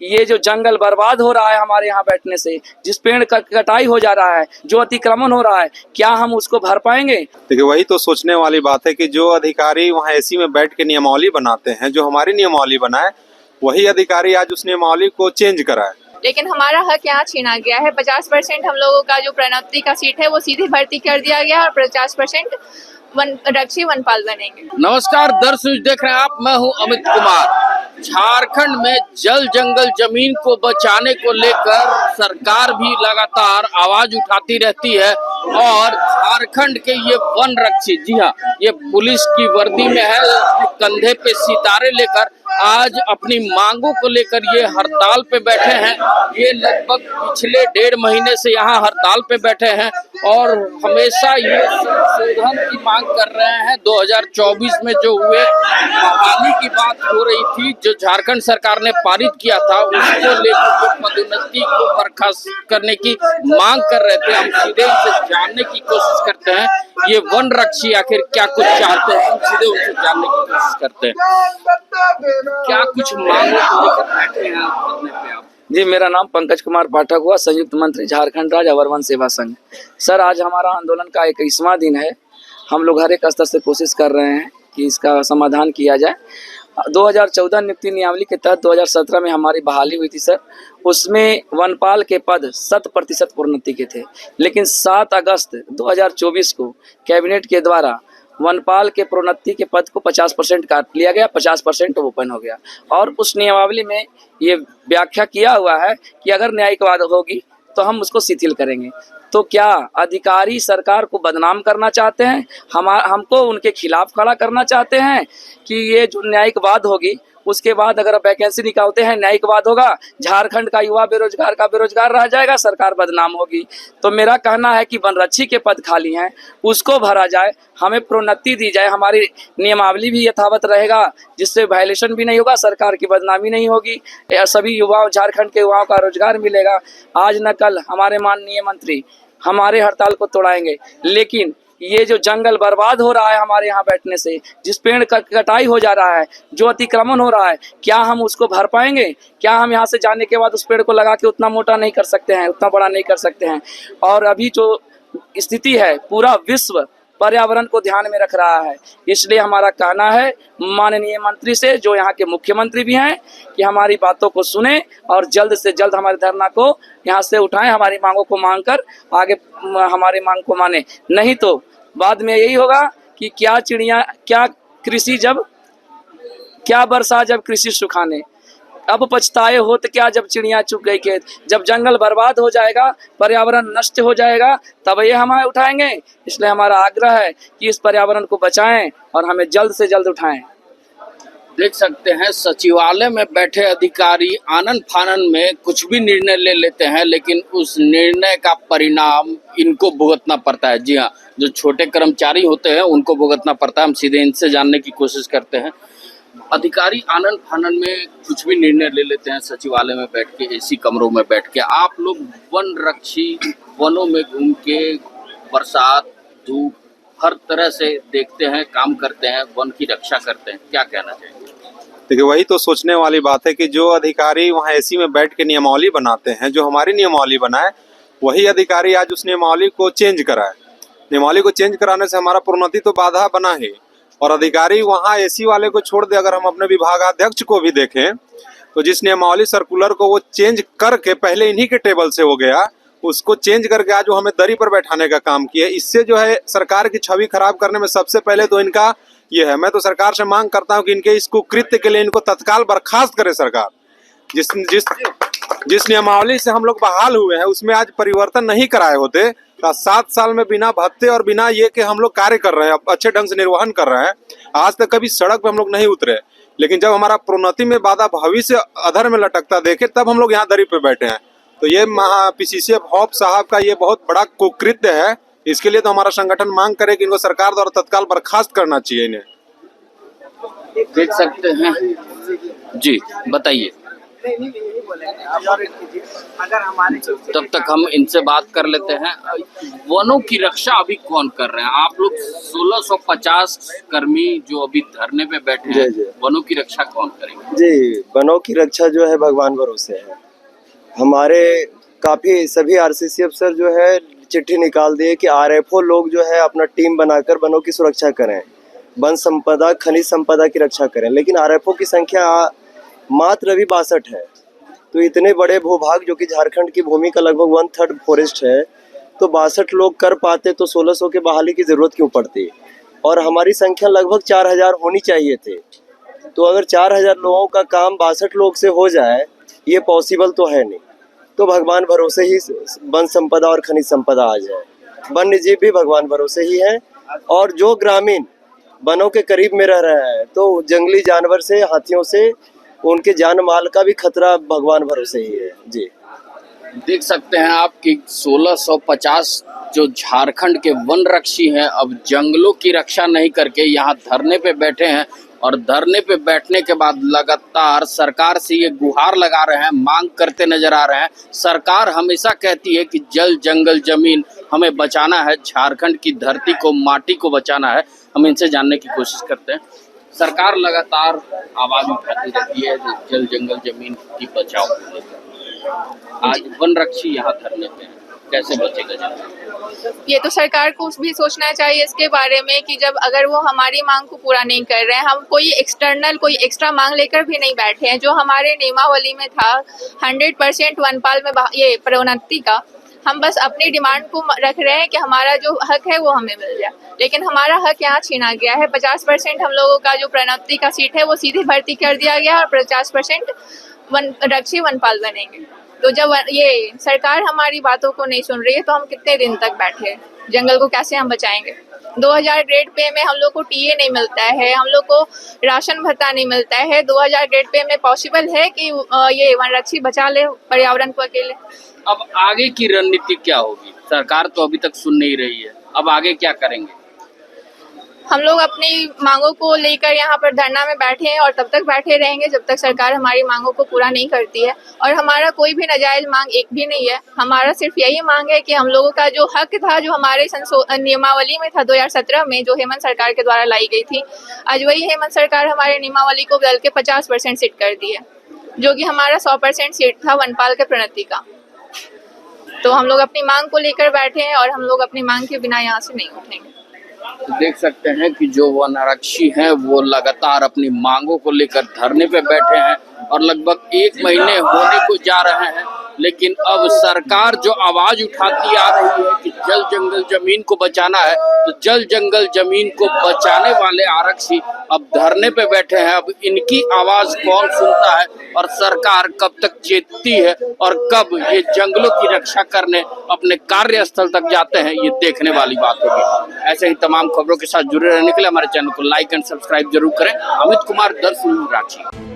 ये जो जंगल बर्बाद हो रहा है हमारे यहाँ बैठने से, जिस पेड़ का कटाई हो जा रहा है, जो अतिक्रमण हो रहा है, क्या हम उसको भर पाएंगे? देखिए, वही तो सोचने वाली बात है कि जो अधिकारी वहाँ एसी में बैठ के नियमावली बनाते हैं, जो हमारी नियमावली बनाए, वही अधिकारी आज उस नियमावली को चेंज कराए। लेकिन हमारा हक यहाँ छीना गया है। 50% हम लोगों का जो प्रोन्नति का सीट है वो सीधे भर्ती कर दिया गया है और 50% रक्षी वनपाल बनेंगे। नमस्कार दर्शक, देख रहे हैं आप, मैं हूं अमित कुमार। झारखंड में जल जंगल जमीन को बचाने को लेकर सरकार भी लगातार आवाज उठाती रहती है और झारखंड के ये वन रक्षी, जी हाँ, ये पुलिस की वर्दी में है, कंधे पे सितारे लेकर आज अपनी मांगों को लेकर ये हड़ताल पे बैठे हैं। ये लगभग पिछले 1.5 महीने से यहाँ हड़ताल पे बैठे हैं और हमेशा ये संशोधन की मांग कर रहे हैं। 2024 में जो हुए बहाली की बात हो रही थी, जो झारखंड सरकार ने पारित किया था, उसको लेकर पदोन्नति को बर्खास्त करने की मांग कर रहे थे। हम सीधे उनसे जानने की कोशिश करते हैं ये वन रक्षी आखिर क्या कुछ चाहते हैं, हम सीधे उनसे जानने की कोशिश करते हैं। क्या कुछ मांगों को लेकर बैठे हैं आप? जी, मेरा नाम पंकज कुमार पाठक हुआ, संयुक्त मंत्री झारखंड राज्य अवर वन सेवा संघ। सर, आज हमारा आंदोलन का 21वां दिन है। हम लोग हर एक स्तर से कोशिश कर रहे हैं कि इसका समाधान किया जाए। 2014 नियुक्ति नियमावली के तहत 2017 में हमारी बहाली हुई थी सर। उसमें वनपाल के पद 100% प्रोन्नति के थे, लेकिन 7 अगस्त 2024 को कैबिनेट के द्वारा वनपाल के प्रोन्नति के पद को 50% काट लिया गया, 50% ओपन हो गया। और उस नियमावली में ये व्याख्या किया हुआ है कि अगर न्यायिक होगी तो हम उसको शिथिल करेंगे। तो क्या अधिकारी सरकार को बदनाम करना चाहते हैं? हमको उनके खिलाफ खड़ा करना चाहते हैं कि ये जो न्यायिक वाद होगी उसके बाद अगर वैकेंसी निकालते हैं, न्यायिक वाद होगा, झारखंड का युवा बेरोजगार का बेरोजगार रह जाएगा, सरकार बदनाम होगी। तो मेरा कहना है कि वनरक्षी के पद खाली हैं, उसको भरा जाए, हमें प्रोन्नति दी जाए, हमारी नियमावली भी यथावत रहेगा, जिससे वायलेशन भी नहीं होगा, सरकार की बदनामी नहीं होगी, सभी युवाओं, झारखंड के युवाओं का रोजगार मिलेगा। आज न कल हमारे माननीय मंत्री हमारे हड़ताल को तोड़ाएंगे, लेकिन ये जो जंगल बर्बाद हो रहा है हमारे यहाँ बैठने से, जिस पेड़ का कटाई हो जा रहा है, जो अतिक्रमण हो रहा है, क्या हम उसको भर पाएंगे? क्या हम यहाँ से जाने के बाद उस पेड़ को लगा के उतना मोटा नहीं कर सकते हैं, उतना बड़ा नहीं कर सकते हैं? और अभी जो स्थिति है, पूरा विश्व पर्यावरण को ध्यान में रख रहा है। इसलिए हमारा कहना है माननीय मंत्री से, जो यहाँ के मुख्यमंत्री भी हैं, कि हमारी बातों को सुने और जल्द से जल्द हमारे धरना को यहाँ से उठाएं, हमारी मांगों को मांग कर आगे हमारी मांग को माने। नहीं तो बाद में यही होगा कि क्या चिड़िया, क्या कृषि जब, क्या बरसा जब कृषि सुखाने, अब पछताए हो तो क्या जब चिड़िया चुग गई खेत। जब जंगल बर्बाद हो जाएगा, पर्यावरण नष्ट हो जाएगा, तब ये हम उठाएंगे। इसलिए हमारा आग्रह है कि इस पर्यावरण को बचाएं और हमें जल्द से जल्द उठाएं। देख सकते हैं सचिवालय में बैठे अधिकारी आनन फानन में कुछ भी निर्णय ले लेते हैं, लेकिन उस निर्णय का परिणाम इनको भुगतना पड़ता है। जी हाँ, जो छोटे कर्मचारी होते हैं उनको भुगतना पड़ता है। हम सीधे इनसे जानने की कोशिश करते हैं। अधिकारी आनन फानन में कुछ भी निर्णय ले लेते हैं सचिवालय में बैठ के, एसी कमरों में बैठ के। आप लोग वन रक्षी वनों में घूम के बरसात, धूप, हर तरह से देखते हैं, काम करते हैं, वन की रक्षा करते हैं, क्या कहना चाहिए? देखिए, वही तो सोचने वाली बात है कि जो अधिकारी वहाँ एसी में बैठ के नियमावली बनाते हैं, जो हमारी नियमावली बनाए, वही अधिकारी आज उस नियमावली को चेंज कराए। नियमावली को चेंज कराने से हमारा प्रोन्नति तो बाधा बना है। और अधिकारी वहाँ एसी वाले को छोड़ दे, अगर हम अपने विभागाध्यक्ष को भी देखें तो जिस नियमावली सर्कुलर को वो चेंज करके पहले इन्हीं के टेबल से हो गया, उसको चेंज करके आज वो हमें दरी पर बैठाने का काम किया। इससे जो है सरकार की छवि खराब करने में सबसे पहले तो इनका ये है। मैं तो सरकार से मांग करता हूं कि इनके इस कुकृत्य के लिए इनको तत्काल बर्खास्त करे सरकार। जिस नियमावली से हम लोग बहाल हुए हैं उसमें आज परिवर्तन नहीं कराए होते तो 7 साल में बिना भत्ते और बिना ये कि हम लोग कार्य कर रहे हैं, अच्छे ढंग से निर्वहन कर रहे हैं, आज तक कभी सड़क पर हम लोग नहीं उतरे। लेकिन जब हमारा प्रोन्नति में बाधा भविष्य अधर में लटकता देखे, तब हम लोग यहाँ दरी पे बैठे हैं। तो ये PCCF हॉप साहब का ये बहुत बड़ा कुकृत्य है। इसके लिए तो हमारा संगठन मांग करे कि इनको सरकार द्वारा तत्काल बर्खास्त करना चाहिए इन्हें। देख सकते हैं जी, बताइए। नहीं यही बोलेंगे आप और कीजिए अगर हमारे तब तक हम इनसे बात कर लेते हैं। वनों की रक्षा अभी कौन कर रहे हैं? आप लोग 1650 कर्मी जो अभी धरने पे बैठे हैं, जी। वनों की रक्षा कौन करेंगे? जी, वनों की रक्षा जो है भगवान भरोसे है। हमारे काफी सभी आरसीसी अफसर जो है चिट्ठी निकाल दिए कि आरएफओ लोग जो है अपना टीम बनाकर वनों की सुरक्षा करें, वन संपदा खनिज संपदा की रक्षा करें। लेकिन आरएफओ की संख्या मात्र अभी 62 है। तो इतने बड़े भूभाग जो कि झारखंड की भूमि का लगभग 1/3 फॉरेस्ट है, तो 62 लोग कर पाते तो 1600 के बहाली की जरूरत क्यों पड़ती? और हमारी संख्या लगभग 4000 होनी चाहिए थे। तो अगर 4000 लोगों का काम 62 लोग से हो जाए, ये पॉसिबल तो है नहीं। तो भगवान भरोसे ही वन संपदा और खनिज संपदा आ जाए। वन्य जीव भी भगवान भरोसे ही है। और जो ग्रामीण वनों के करीब में रह रहा है, तो जंगली जानवर से, हाथियों से उनके जान माल का भी खतरा भगवान भरोसे ही है। जी, देख सकते हैं आप कि 1650 जो झारखंड के वन रक्षी हैं अब जंगलों की रक्षा नहीं करके यहाँ धरने पे बैठे हैं। और धरने पे बैठने के बाद लगातार सरकार से ये गुहार लगा रहे हैं, मांग करते नजर आ रहे हैं। सरकार हमेशा कहती है कि जल जंगल जमीन हमें बचाना है, झारखंड की धरती को, माटी को बचाना है। हम इनसे जानने की कोशिश करते हैं। सरकार लगातार आवाज उठाती रहती है जल जंगल जमीन की बचाओ को लेकर। आज वन रक्षी यहाँ धरने पे हैं, कैसे बचेगा जंगल? ये तो सरकार को भी सोचना चाहिए इसके बारे में कि जब अगर वो हमारी मांग को पूरा नहीं कर रहे हैं, हम कोई एक्स्ट्रा मांग लेकर भी नहीं बैठे हैं। जो हमारे नियमावली में था 100% वनपाल में ये प्रोन्नति का, हम बस अपनी डिमांड को रख रहे हैं कि हमारा जो हक है वो हमें मिल जाए। लेकिन हमारा हक यहाँ छीना गया है। 50% हम लोगों का जो प्रोन्नति का सीट है वो सीधी भर्ती कर दिया गया और 50% रक्षी वनपाल बनेंगे। तो जब ये सरकार हमारी बातों को नहीं सुन रही है तो हम कितने दिन तक बैठे, जंगल को कैसे हम बचाएंगे? 2000 ग्रेड पे में हम लोग को टीए नहीं मिलता है, हम लोग को राशन भत्ता नहीं मिलता है। 2000 ग्रेड पे में पॉसिबल है कि ये वन रक्षी बचा ले पर्यावरण को अकेले? अब आगे की रणनीति क्या होगी? सरकार तो अभी तक सुन नहीं रही है, अब आगे क्या करेंगे? हम लोग अपनी मांगों को लेकर यहाँ पर धरना में बैठे हैं और तब तक बैठे रहेंगे जब तक सरकार हमारी मांगों को पूरा नहीं करती है। और हमारा कोई भी नाजायज मांग एक भी नहीं है। हमारा सिर्फ यही मांग है कि हम लोगों का जो हक था, जो हमारे नियमावली में था 2017 में, जो हेमंत सरकार के द्वारा लाई गई थी, आज वही हेमंत सरकार हमारे नियमावली को बदल के 50% सीट कर दी है, जो कि हमारा 100% सीट था वनपाल के प्रोन्नति का। तो हम लोग अपनी मांग को लेकर बैठे हैं और हम लोग अपनी मांग के बिना यहाँ से नहीं उठेंगे। तो देख सकते हैं कि जो वनरक्षी हैं वो लगातार अपनी मांगों को लेकर धरने पे बैठे हैं और लगभग 1 महीने होने को जा रहे हैं। लेकिन अब सरकार जो आवाज उठाती आ रही है कि जल जंगल जमीन को बचाना है, तो जल जंगल जमीन को बचाने वाले आरक्षी अब धरने पे बैठे हैं। अब इनकी आवाज कौन सुनता है और सरकार कब तक चेतती है और कब ये जंगलों की रक्षा करने अपने कार्यस्थल तक जाते हैं, ये देखने वाली बात होगी। ऐसे ही तमाम खबरों के साथ जुड़े रहने के लिए हमारे चैनल को लाइक एंड सब्सक्राइब जरूर करें। अमित कुमार, दर्श न्यूज़, रांची।